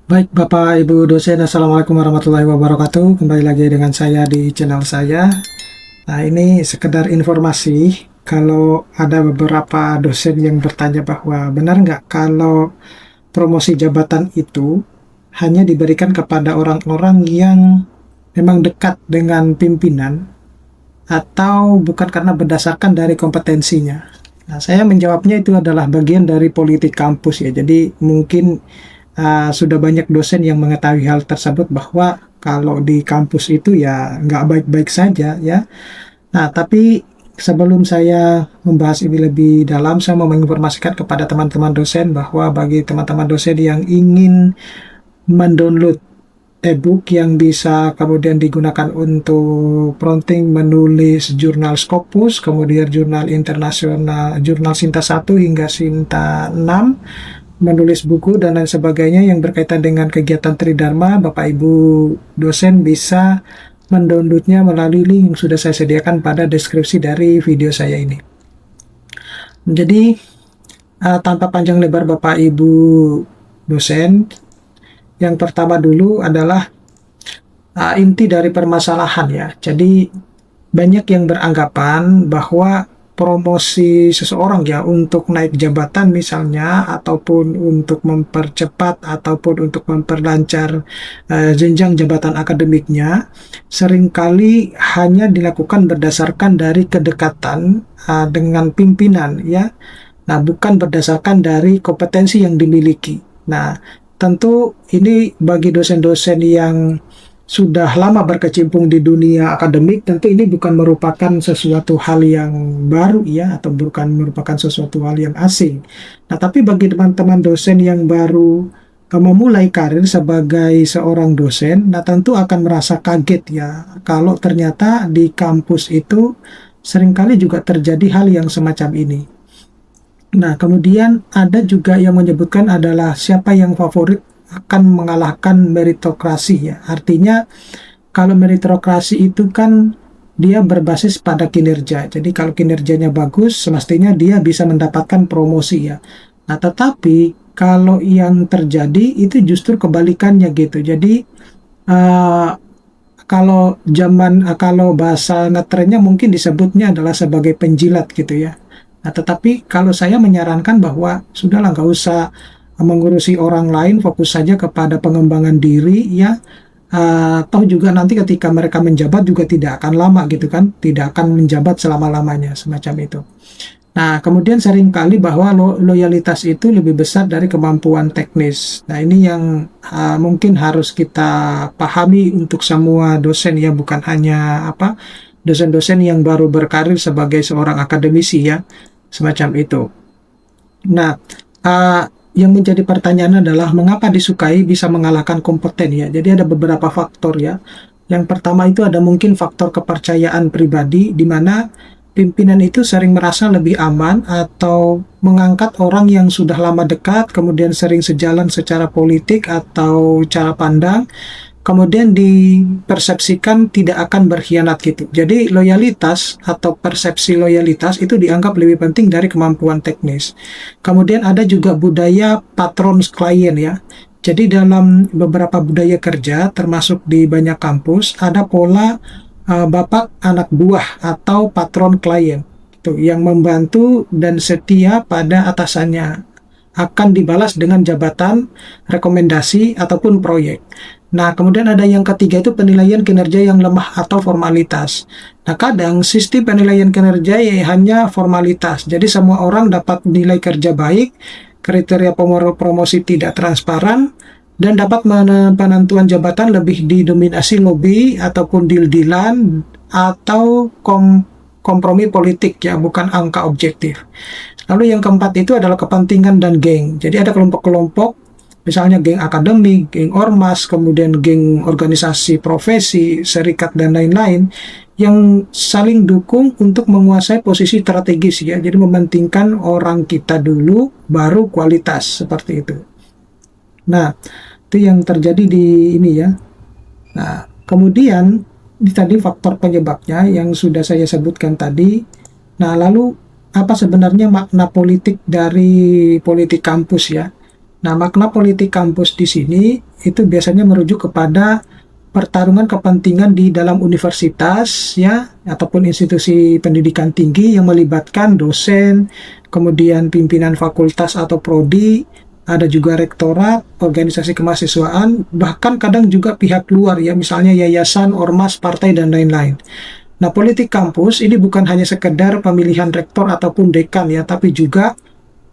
Baik, Bapak Ibu dosen, Assalamualaikum warahmatullahi wabarakatuh. Kembali lagi dengan saya di channel saya. Nah, ini sekedar informasi. Kalau ada beberapa dosen yang bertanya bahwa benar nggak kalau promosi jabatan itu hanya diberikan kepada orang-orang yang memang dekat dengan pimpinan atau bukan karena berdasarkan dari kompetensinya. Nah, saya menjawabnya itu adalah bagian dari politik kampus ya. Jadi mungkin sudah banyak dosen yang mengetahui hal tersebut bahwa kalau di kampus itu ya nggak baik-baik saja ya. Nah, tapi sebelum saya membahas ini lebih dalam, saya mau menginformasikan kepada teman-teman dosen bahwa bagi teman-teman dosen yang ingin mendownload e-book yang bisa kemudian digunakan untuk prompting menulis jurnal Scopus, kemudian jurnal internasional, jurnal Sinta 1 hingga Sinta 6, menulis buku dan lain sebagainya yang berkaitan dengan kegiatan Tridharma, Bapak Ibu dosen bisa mendownloadnya melalui link yang sudah saya sediakan pada deskripsi dari video saya ini. Jadi tanpa panjang lebar Bapak Ibu dosen, yang pertama dulu adalah inti dari permasalahan ya. Jadi banyak yang beranggapan bahwa promosi seseorang ya untuk naik jabatan misalnya ataupun untuk mempercepat ataupun untuk memperlancar jenjang jabatan akademiknya seringkali hanya dilakukan berdasarkan dari kedekatan dengan pimpinan ya. Nah, bukan berdasarkan dari kompetensi yang dimiliki. Nah, tentu ini bagi dosen-dosen yang sudah lama berkecimpung di dunia akademik, tentu ini bukan merupakan sesuatu hal yang baru ya, atau bukan merupakan sesuatu hal yang asing. Nah, tapi bagi teman-teman dosen yang baru memulai karir sebagai seorang dosen, nah tentu akan merasa kaget ya, kalau ternyata di kampus itu seringkali juga terjadi hal yang semacam ini. Nah, kemudian ada juga yang menyebutkan adalah siapa yang favorit akan mengalahkan meritokrasi ya. Artinya kalau meritokrasi itu kan dia berbasis pada kinerja. Jadi kalau kinerjanya bagus, semestinya dia bisa mendapatkan promosi ya. Nah, tetapi kalau yang terjadi itu justru kebalikannya gitu. Jadi kalau bahasa ngetrennya mungkin disebutnya adalah sebagai penjilat gitu ya. Nah, tetapi kalau saya menyarankan bahwa sudahlah nggak usah mengurusi orang lain, fokus saja kepada pengembangan diri ya. Toh juga nanti ketika mereka menjabat juga tidak akan lama gitu kan, tidak akan menjabat selama-lamanya semacam itu. Nah, kemudian seringkali bahwa loyalitas itu lebih besar dari kemampuan teknis. Nah, ini yang mungkin harus kita pahami untuk semua dosen ya, bukan hanya dosen-dosen yang baru berkarir sebagai seorang akademisi ya, semacam itu. Nah, yang menjadi pertanyaan adalah mengapa disukai bisa mengalahkan kompeten ya. Jadi ada beberapa faktor ya. Yang pertama itu ada mungkin faktor kepercayaan pribadi di mana pimpinan itu sering merasa lebih aman atau mengangkat orang yang sudah lama dekat, kemudian sering sejalan secara politik atau cara pandang, kemudian dipersepsikan tidak akan berkhianat gitu. Jadi loyalitas atau persepsi loyalitas itu dianggap lebih penting dari kemampuan teknis. Kemudian ada juga budaya patron klien ya. Jadi dalam beberapa budaya kerja termasuk di banyak kampus ada pola bapak anak buah atau patron klien itu yang membantu dan setia pada atasannya akan dibalas dengan jabatan, rekomendasi ataupun proyek. Nah, kemudian ada yang ketiga itu penilaian kinerja yang lemah atau formalitas. Nah, kadang sistem penilaian kinerja ya hanya formalitas. Jadi semua orang dapat nilai kerja baik, kriteria promosi tidak transparan, dan dapat penentuan jabatan lebih didominasi lobby ataupun deal-dealan atau kompromi politik ya, bukan angka objektif. Lalu yang keempat itu adalah kepentingan dan geng. Jadi ada kelompok-kelompok, misalnya geng akademik, geng ormas, kemudian geng organisasi profesi, serikat, dan lain-lain, yang saling dukung untuk menguasai posisi strategis ya. Jadi mementingkan orang kita dulu, baru kualitas, seperti itu. Nah, itu yang terjadi di ini ya. Nah, kemudian ini tadi faktor penyebabnya yang sudah saya sebutkan tadi. Nah, lalu apa sebenarnya makna politik dari politik kampus ya? Nah, makna politik kampus di sini itu biasanya merujuk kepada pertarungan kepentingan di dalam universitas ya ataupun institusi pendidikan tinggi yang melibatkan dosen, kemudian pimpinan fakultas atau prodi, ada juga rektorat, organisasi kemahasiswaan, bahkan kadang juga pihak luar ya, misalnya yayasan, ormas, partai dan lain-lain. Nah, politik kampus ini bukan hanya sekedar pemilihan rektor ataupun dekan ya, tapi juga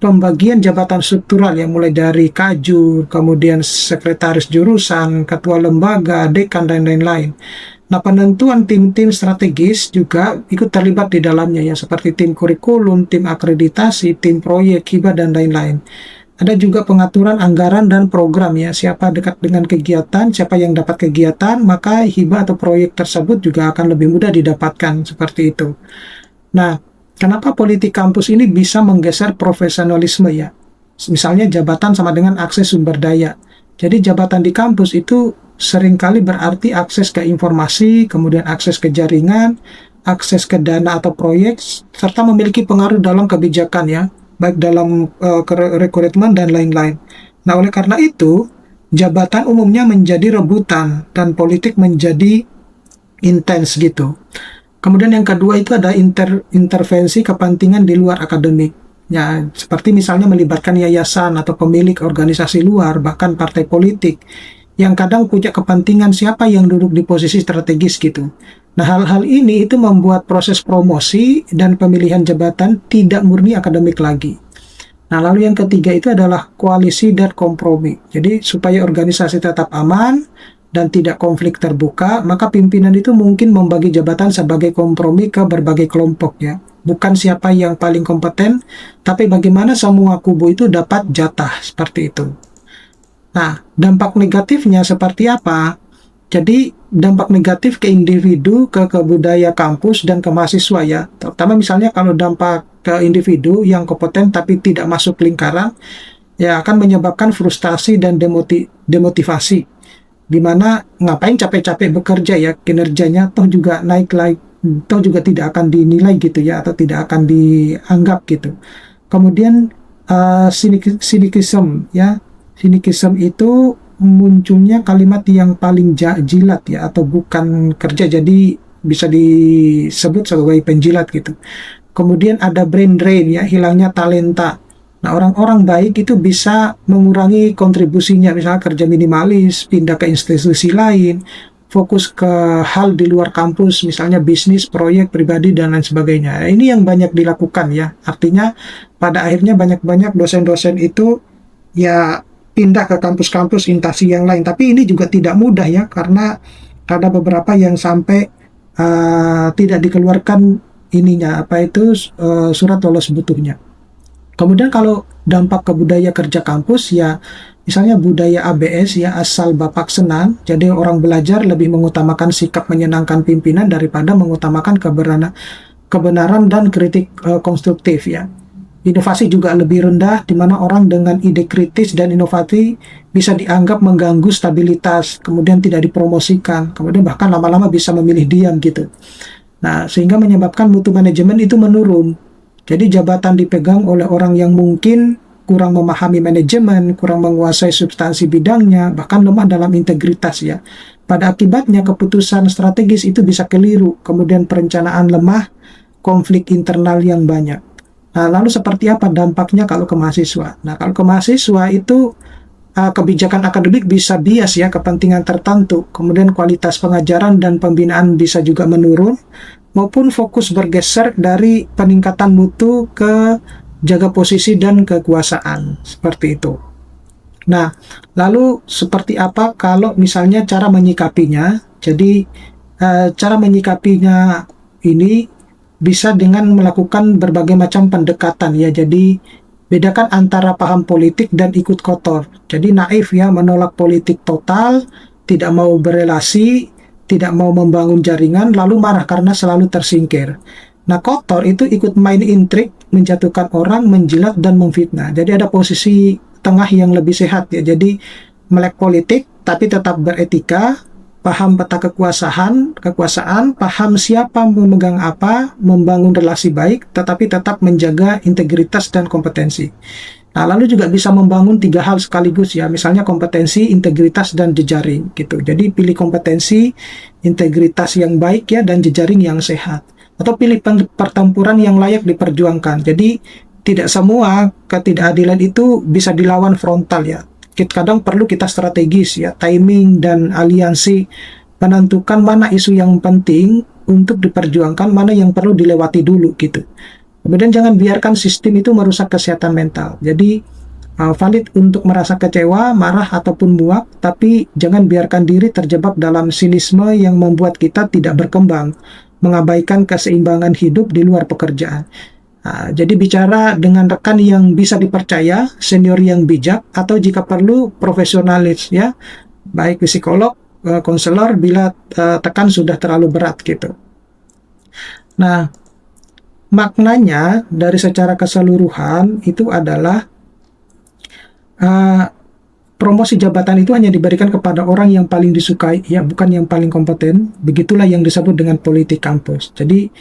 pembagian jabatan struktural yang mulai dari kajur, kemudian sekretaris jurusan, ketua lembaga, dekan, dan lain-lain. Nah, penentuan tim-tim strategis juga ikut terlibat di dalamnya ya, seperti tim kurikulum, tim akreditasi, tim proyek, hibah, dan lain-lain. Ada juga pengaturan anggaran dan program ya, siapa dekat dengan kegiatan, siapa yang dapat kegiatan, maka hibah atau proyek tersebut juga akan lebih mudah didapatkan, seperti itu. Nah, kenapa politik kampus ini bisa menggeser profesionalisme ya? Misalnya jabatan sama dengan akses sumber daya. Jadi jabatan di kampus itu seringkali berarti akses ke informasi, kemudian akses ke jaringan, akses ke dana atau proyek, serta memiliki pengaruh dalam kebijakan ya, baik dalam rekrutmen dan lain-lain. Nah, oleh karena itu, jabatan umumnya menjadi rebutan dan politik menjadi intens gitu. Kemudian yang kedua itu ada intervensi kepentingan di luar akademik. Ya, seperti misalnya melibatkan yayasan atau pemilik organisasi luar, bahkan partai politik, yang kadang punya kepentingan siapa yang duduk di posisi strategis gitu. Nah, hal-hal ini itu membuat proses promosi dan pemilihan jabatan tidak murni akademik lagi. Nah, lalu yang ketiga itu adalah koalisi dan kompromi. Jadi, supaya organisasi tetap aman dan tidak konflik terbuka, maka pimpinan itu mungkin membagi jabatan sebagai kompromi ke berbagai kelompok ya. Bukan siapa yang paling kompeten, tapi bagaimana semua kubu itu dapat jatah, seperti itu. Nah, dampak negatifnya seperti apa? Jadi, dampak negatif ke individu, ke budaya kampus, dan ke mahasiswa ya. Terutama misalnya kalau dampak ke individu yang kompeten tapi tidak masuk lingkaran, ya akan menyebabkan frustasi dan demotivasi. Dimana ngapain capek-capek bekerja ya, kinerjanya toh juga naik-naik, toh juga tidak akan dinilai gitu ya, atau tidak akan dianggap gitu. Kemudian cynicism ya, cynicism itu munculnya kalimat yang paling jilat ya, atau bukan kerja jadi bisa disebut sebagai penjilat gitu. Kemudian ada brain drain ya, hilangnya talenta. Nah, orang-orang baik itu bisa mengurangi kontribusinya, misalnya kerja minimalis, pindah ke institusi lain, fokus ke hal di luar kampus, misalnya bisnis, proyek, pribadi, dan lain sebagainya. Ini yang banyak dilakukan ya, artinya pada akhirnya banyak-banyak dosen-dosen itu ya pindah ke kampus-kampus instansi yang lain. Tapi ini juga tidak mudah ya, karena ada beberapa yang sampai tidak dikeluarkan ininya, surat lolos butuhnya. Kemudian kalau dampak ke budaya kerja kampus ya, misalnya budaya ABS ya, asal bapak senang, jadi orang belajar lebih mengutamakan sikap menyenangkan pimpinan daripada mengutamakan kebenaran dan kritik konstruktif ya. Inovasi juga lebih rendah, di mana orang dengan ide kritis dan inovatif bisa dianggap mengganggu stabilitas, kemudian tidak dipromosikan, kemudian bahkan lama-lama bisa memilih diam gitu. Nah, sehingga menyebabkan mutu manajemen itu menurun. Jadi jabatan dipegang oleh orang yang mungkin kurang memahami manajemen, kurang menguasai substansi bidangnya, bahkan lemah dalam integritas ya. Pada akibatnya keputusan strategis itu bisa keliru, kemudian perencanaan lemah, konflik internal yang banyak. Nah, lalu seperti apa dampaknya kalau ke mahasiswa? Nah, kalau ke mahasiswa itu kebijakan akademik bisa bias ya, kepentingan tertentu, kemudian kualitas pengajaran dan pembinaan bisa juga menurun, maupun fokus bergeser dari peningkatan mutu ke jaga posisi dan kekuasaan, seperti itu. Nah, lalu seperti apa kalau misalnya cara menyikapinya? Jadi, cara menyikapinya ini bisa dengan melakukan berbagai macam pendekatan ya. Jadi, bedakan antara paham politik dan ikut kotor. Jadi naif ya, menolak politik total, tidak mau berelasi, tidak mau membangun jaringan, lalu marah karena selalu tersingkir. Nah, kotor itu ikut main intrik, menjatuhkan orang, menjilat, dan memfitnah. Jadi ada posisi tengah yang lebih sehat ya. Jadi melek politik, tapi tetap beretika, paham peta kekuasaan, paham siapa memegang apa, membangun relasi baik, tetapi tetap menjaga integritas dan kompetensi. Nah, lalu juga bisa membangun 3 hal sekaligus ya, misalnya kompetensi, integritas, dan jejaring gitu. Jadi pilih kompetensi, integritas yang baik ya, dan jejaring yang sehat. Atau pilih pertempuran yang layak diperjuangkan. Jadi tidak semua ketidakadilan itu bisa dilawan frontal ya. Kadang perlu kita strategis ya, timing dan aliansi menentukan mana isu yang penting untuk diperjuangkan, mana yang perlu dilewati dulu gitu. Kemudian jangan biarkan sistem itu merusak kesehatan mental. Jadi valid untuk merasa kecewa, marah ataupun muak, tapi jangan biarkan diri terjebak dalam sinisme yang membuat kita tidak berkembang, mengabaikan keseimbangan hidup di luar pekerjaan. Jadi bicara dengan rekan yang bisa dipercaya, senior yang bijak, atau jika perlu profesionalis ya, baik psikolog, konselor bila tekan sudah terlalu berat gitu. Nah, maknanya dari secara keseluruhan itu adalah promosi jabatan itu hanya diberikan kepada orang yang paling disukai, ya bukan yang paling kompeten. Begitulah yang disebut dengan politik kampus. Jadi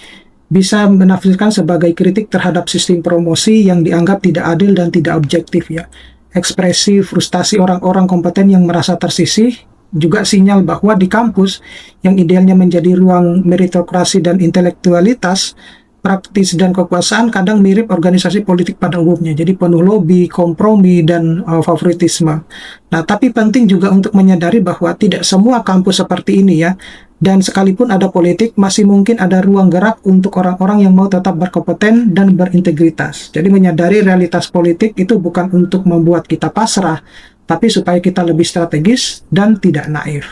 bisa menafsirkan sebagai kritik terhadap sistem promosi yang dianggap tidak adil dan tidak objektif ya. Ekspresi frustasi orang-orang kompeten yang merasa tersisih, juga sinyal bahwa di kampus yang idealnya menjadi ruang meritokrasi dan intelektualitas, praktis dan kekuasaan kadang mirip organisasi politik pada umumnya. Jadi penuh lobby, kompromi, dan favoritisme. Nah, tapi penting juga untuk menyadari bahwa tidak semua kampus seperti ini ya. Dan sekalipun ada politik, masih mungkin ada ruang gerak untuk orang-orang yang mau tetap berkompeten dan berintegritas. Jadi menyadari realitas politik itu bukan untuk membuat kita pasrah, tapi supaya kita lebih strategis dan tidak naif.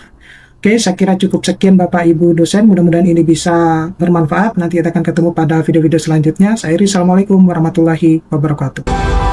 Oke, saya kira cukup sekian Bapak Ibu dosen. Mudah-mudahan ini bisa bermanfaat. Nanti kita akan ketemu pada video-video selanjutnya. Saya Iri, Assalamualaikum warahmatullahi wabarakatuh.